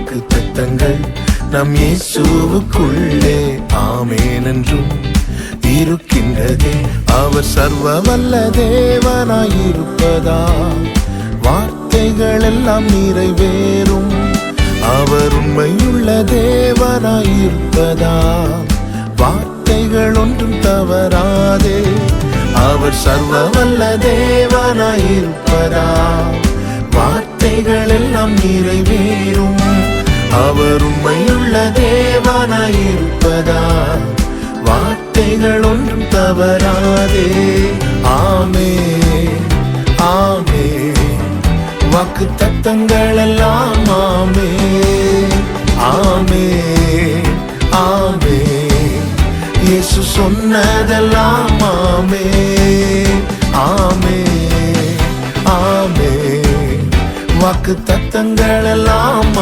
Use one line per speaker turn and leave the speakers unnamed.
வாக்கு தத்தங்கள் நம் இயேசுவுக்குள்ளே ஆமென் என்றும் இருக்கின்றதே. அவர் சர்வ வல்ல தேவனாயிருப்பதா வார்த்தைகள் எல்லாம் நிறைவேறும். அவர் உண்மையுள்ள தேவனாயிருப்பதா வார்த்தைகள் ஒன்றும் தவறாதே. அவர் சர்வ வல்ல தேவனாயிருப்பதா வார்த்தைகள் எல்லாம் நிறைவேறும். அவர் உண்மையுள்ள தேவனாயிருப்பதா வார்த்தைகள் ஒன்றும் தவறாதே. ஆமென் ஆமென் வாக்கு தத்தங்கள் எல்லாம் ஆமென் ஆமென் ஆமென் இயேசு சொன்னதெல்லாம் ஆமென் ஆமென் ஆமென் வாக்கு தத்தங்கள் எல்லாம்